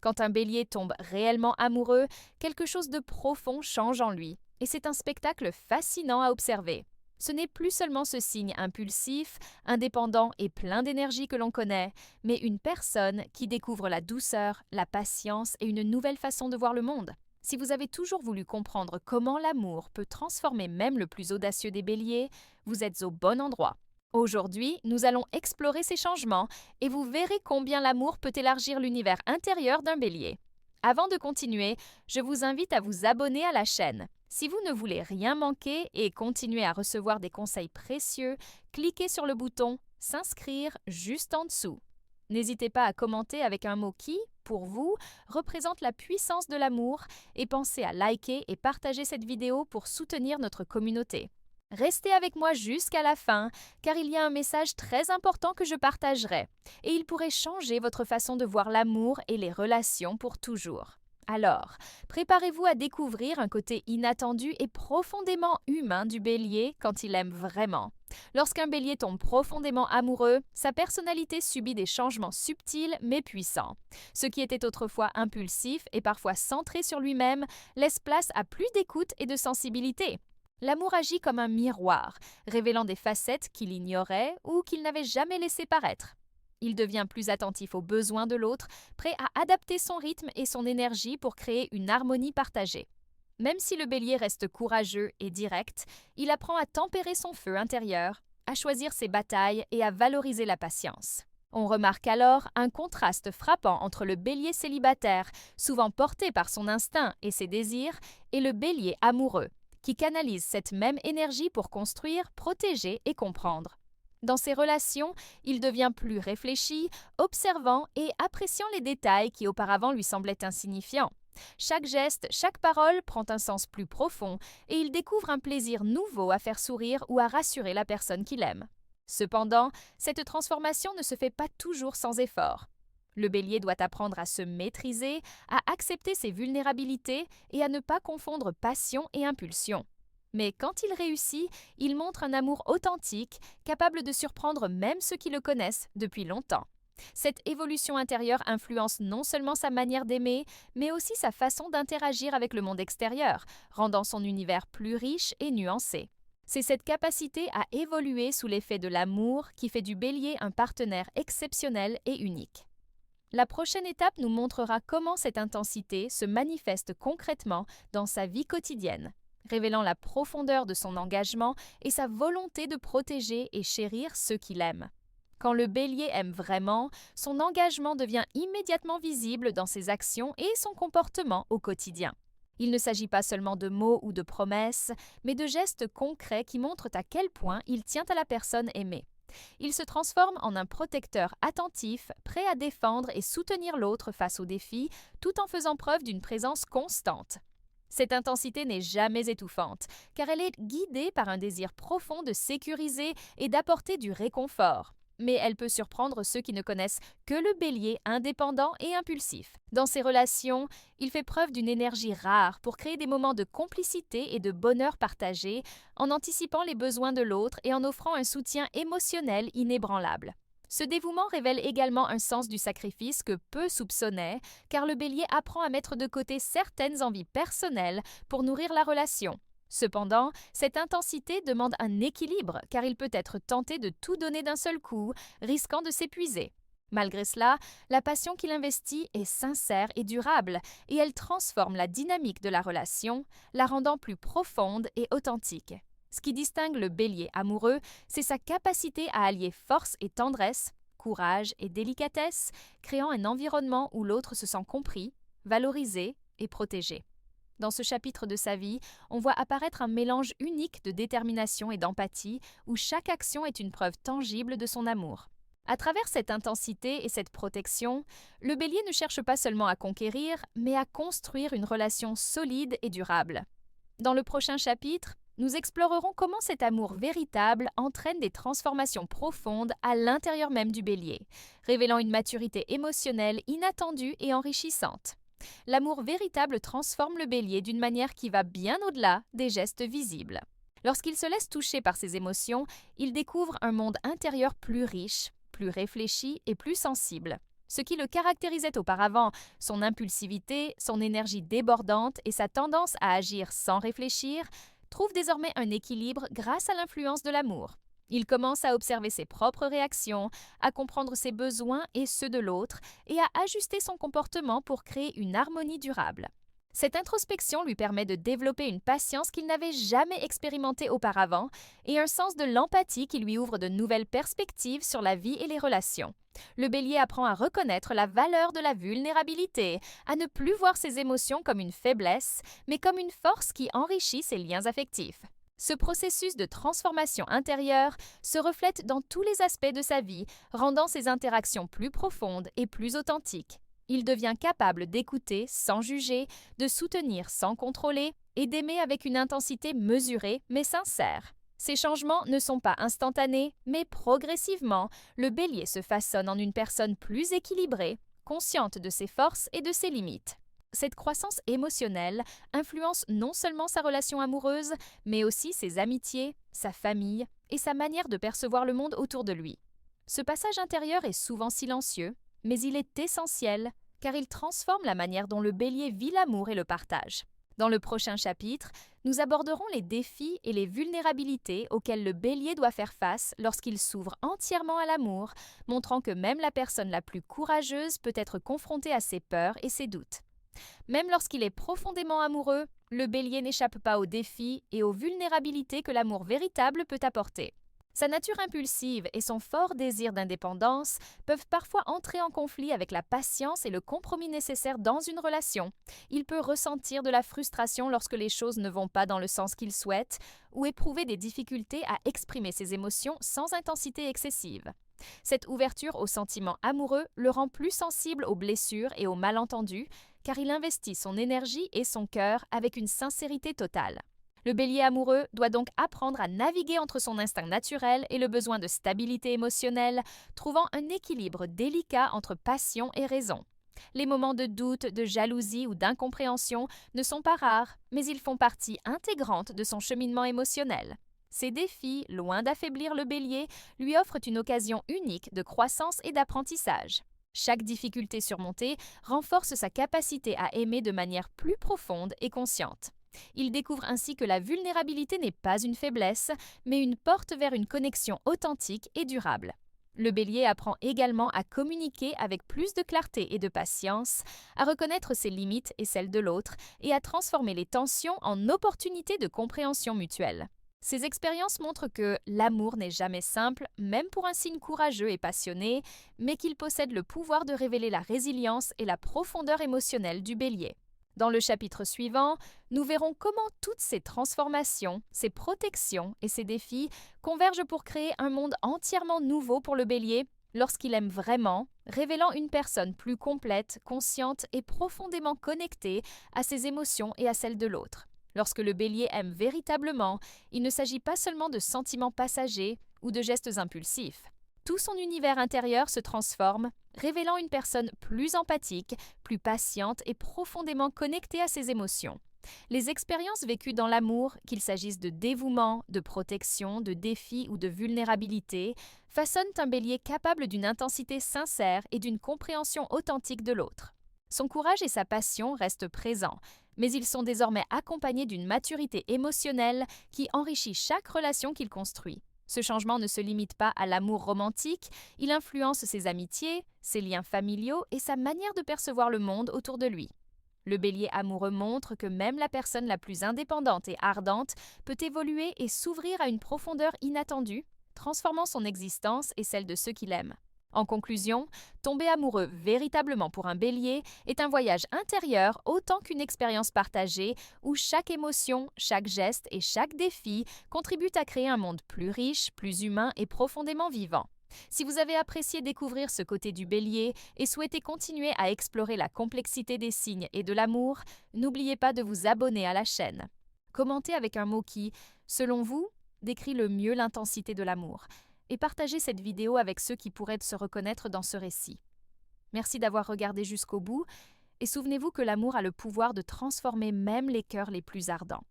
Quand un bélier tombe réellement amoureux, quelque chose de profond change en lui, et c'est un spectacle fascinant à observer. Ce n'est plus seulement ce signe impulsif, indépendant et plein d'énergie que l'on connaît, mais une personne qui découvre la douceur, la patience et une nouvelle façon de voir le monde. Si vous avez toujours voulu comprendre comment l'amour peut transformer même le plus audacieux des béliers, vous êtes au bon endroit. Aujourd'hui, nous allons explorer ces changements et vous verrez combien l'amour peut élargir l'univers intérieur d'un bélier. Avant de continuer, je vous invite à vous abonner à la chaîne. Si vous ne voulez rien manquer et continuer à recevoir des conseils précieux, cliquez sur le bouton « S'inscrire » juste en dessous. N'hésitez pas à commenter avec un mot qui, pour vous, représente la puissance de l'amour et pensez à liker et partager cette vidéo pour soutenir notre communauté. Restez avec moi jusqu'à la fin, car il y a un message très important que je partagerai, et il pourrait changer votre façon de voir l'amour et les relations pour toujours. Alors, préparez-vous à découvrir un côté inattendu et profondément humain du bélier quand il aime vraiment. Lorsqu'un bélier tombe profondément amoureux, sa personnalité subit des changements subtils mais puissants. Ce qui était autrefois impulsif et parfois centré sur lui-même laisse place à plus d'écoute et de sensibilité. L'amour agit comme un miroir, révélant des facettes qu'il ignorait ou qu'il n'avait jamais laissé paraître. Il devient plus attentif aux besoins de l'autre, prêt à adapter son rythme et son énergie pour créer une harmonie partagée. Même si le bélier reste courageux et direct, il apprend à tempérer son feu intérieur, à choisir ses batailles et à valoriser la patience. On remarque alors un contraste frappant entre le bélier célibataire, souvent porté par son instinct et ses désirs, et le bélier amoureux, qui canalise cette même énergie pour construire, protéger et comprendre. Dans ses relations, il devient plus réfléchi, observant et appréciant les détails qui auparavant lui semblaient insignifiants. Chaque geste, chaque parole prend un sens plus profond et il découvre un plaisir nouveau à faire sourire ou à rassurer la personne qu'il aime. Cependant, cette transformation ne se fait pas toujours sans effort. Le bélier doit apprendre à se maîtriser, à accepter ses vulnérabilités et à ne pas confondre passion et impulsion. Mais quand il réussit, il montre un amour authentique, capable de surprendre même ceux qui le connaissent depuis longtemps. Cette évolution intérieure influence non seulement sa manière d'aimer, mais aussi sa façon d'interagir avec le monde extérieur, rendant son univers plus riche et nuancé. C'est cette capacité à évoluer sous l'effet de l'amour qui fait du bélier un partenaire exceptionnel et unique. La prochaine étape nous montrera comment cette intensité se manifeste concrètement dans sa vie quotidienne, révélant la profondeur de son engagement et sa volonté de protéger et chérir ceux qu'il aime. Quand le bélier aime vraiment, son engagement devient immédiatement visible dans ses actions et son comportement au quotidien. Il ne s'agit pas seulement de mots ou de promesses, mais de gestes concrets qui montrent à quel point il tient à la personne aimée. Il se transforme en un protecteur attentif, prêt à défendre et soutenir l'autre face aux défis, tout en faisant preuve d'une présence constante. Cette intensité n'est jamais étouffante, car elle est guidée par un désir profond de sécuriser et d'apporter du réconfort. Mais elle peut surprendre ceux qui ne connaissent que le bélier indépendant et impulsif. Dans ses relations, il fait preuve d'une énergie rare pour créer des moments de complicité et de bonheur partagé, en anticipant les besoins de l'autre et en offrant un soutien émotionnel inébranlable. Ce dévouement révèle également un sens du sacrifice que peu soupçonnaient, car le bélier apprend à mettre de côté certaines envies personnelles pour nourrir la relation. Cependant, cette intensité demande un équilibre, car il peut être tenté de tout donner d'un seul coup, risquant de s'épuiser. Malgré cela, la passion qu'il investit est sincère et durable, et elle transforme la dynamique de la relation, la rendant plus profonde et authentique. Ce qui distingue le bélier amoureux, c'est sa capacité à allier force et tendresse, courage et délicatesse, créant un environnement où l'autre se sent compris, valorisé et protégé. Dans ce chapitre de sa vie, on voit apparaître un mélange unique de détermination et d'empathie, où chaque action est une preuve tangible de son amour. À travers cette intensité et cette protection, le bélier ne cherche pas seulement à conquérir, mais à construire une relation solide et durable. Dans le prochain chapitre, nous explorerons comment cet amour véritable entraîne des transformations profondes à l'intérieur même du bélier, révélant une maturité émotionnelle inattendue et enrichissante. L'amour véritable transforme le bélier d'une manière qui va bien au-delà des gestes visibles. Lorsqu'il se laisse toucher par ses émotions, il découvre un monde intérieur plus riche, plus réfléchi et plus sensible. Ce qui le caractérisait auparavant, son impulsivité, son énergie débordante et sa tendance à agir sans réfléchir, trouve désormais un équilibre grâce à l'influence de l'amour. Il commence à observer ses propres réactions, à comprendre ses besoins et ceux de l'autre, et à ajuster son comportement pour créer une harmonie durable. Cette introspection lui permet de développer une patience qu'il n'avait jamais expérimentée auparavant et un sens de l'empathie qui lui ouvre de nouvelles perspectives sur la vie et les relations. Le bélier apprend à reconnaître la valeur de la vulnérabilité, à ne plus voir ses émotions comme une faiblesse, mais comme une force qui enrichit ses liens affectifs. Ce processus de transformation intérieure se reflète dans tous les aspects de sa vie, rendant ses interactions plus profondes et plus authentiques. Il devient capable d'écouter sans juger, de soutenir sans contrôler et d'aimer avec une intensité mesurée mais sincère. Ces changements ne sont pas instantanés, mais progressivement, le bélier se façonne en une personne plus équilibrée, consciente de ses forces et de ses limites. Cette croissance émotionnelle influence non seulement sa relation amoureuse, mais aussi ses amitiés, sa famille et sa manière de percevoir le monde autour de lui. Ce passage intérieur est souvent silencieux, mais il est essentiel car il transforme la manière dont le bélier vit l'amour et le partage. Dans le prochain chapitre, nous aborderons les défis et les vulnérabilités auxquels le bélier doit faire face lorsqu'il s'ouvre entièrement à l'amour, montrant que même la personne la plus courageuse peut être confrontée à ses peurs et ses doutes. Même lorsqu'il est profondément amoureux, le bélier n'échappe pas aux défis et aux vulnérabilités que l'amour véritable peut apporter. Sa nature impulsive et son fort désir d'indépendance peuvent parfois entrer en conflit avec la patience et le compromis nécessaires dans une relation. Il peut ressentir de la frustration lorsque les choses ne vont pas dans le sens qu'il souhaite ou éprouver des difficultés à exprimer ses émotions sans intensité excessive. Cette ouverture aux sentiments amoureux le rend plus sensible aux blessures et aux malentendus, car il investit son énergie et son cœur avec une sincérité totale. Le bélier amoureux doit donc apprendre à naviguer entre son instinct naturel et le besoin de stabilité émotionnelle, trouvant un équilibre délicat entre passion et raison. Les moments de doute, de jalousie ou d'incompréhension ne sont pas rares, mais ils font partie intégrante de son cheminement émotionnel. Ces défis, loin d'affaiblir le bélier, lui offrent une occasion unique de croissance et d'apprentissage. Chaque difficulté surmontée renforce sa capacité à aimer de manière plus profonde et consciente. Il découvre ainsi que la vulnérabilité n'est pas une faiblesse, mais une porte vers une connexion authentique et durable. Le bélier apprend également à communiquer avec plus de clarté et de patience, à reconnaître ses limites et celles de l'autre, et à transformer les tensions en opportunités de compréhension mutuelle. Ces expériences montrent que l'amour n'est jamais simple, même pour un signe courageux et passionné, mais qu'il possède le pouvoir de révéler la résilience et la profondeur émotionnelle du bélier. Dans le chapitre suivant, nous verrons comment toutes ces transformations, ces protections et ces défis convergent pour créer un monde entièrement nouveau pour le bélier lorsqu'il aime vraiment, révélant une personne plus complète, consciente et profondément connectée à ses émotions et à celles de l'autre. Lorsque le bélier aime véritablement, il ne s'agit pas seulement de sentiments passagers ou de gestes impulsifs. Tout son univers intérieur se transforme, révélant une personne plus empathique, plus patiente et profondément connectée à ses émotions. Les expériences vécues dans l'amour, qu'il s'agisse de dévouement, de protection, de défi ou de vulnérabilité, façonnent un bélier capable d'une intensité sincère et d'une compréhension authentique de l'autre. Son courage et sa passion restent présents, mais ils sont désormais accompagnés d'une maturité émotionnelle qui enrichit chaque relation qu'il construit. Ce changement ne se limite pas à l'amour romantique, il influence ses amitiés, ses liens familiaux et sa manière de percevoir le monde autour de lui. Le bélier amoureux montre que même la personne la plus indépendante et ardente peut évoluer et s'ouvrir à une profondeur inattendue, transformant son existence et celle de ceux qu'il aime. En conclusion, tomber amoureux véritablement pour un bélier est un voyage intérieur autant qu'une expérience partagée où chaque émotion, chaque geste et chaque défi contribuent à créer un monde plus riche, plus humain et profondément vivant. Si vous avez apprécié découvrir ce côté du bélier et souhaitez continuer à explorer la complexité des signes et de l'amour, n'oubliez pas de vous abonner à la chaîne. Commentez avec un mot qui, selon vous, décrit le mieux l'intensité de l'amour. Et partagez cette vidéo avec ceux qui pourraient se reconnaître dans ce récit. Merci d'avoir regardé jusqu'au bout, et souvenez-vous que l'amour a le pouvoir de transformer même les cœurs les plus ardents.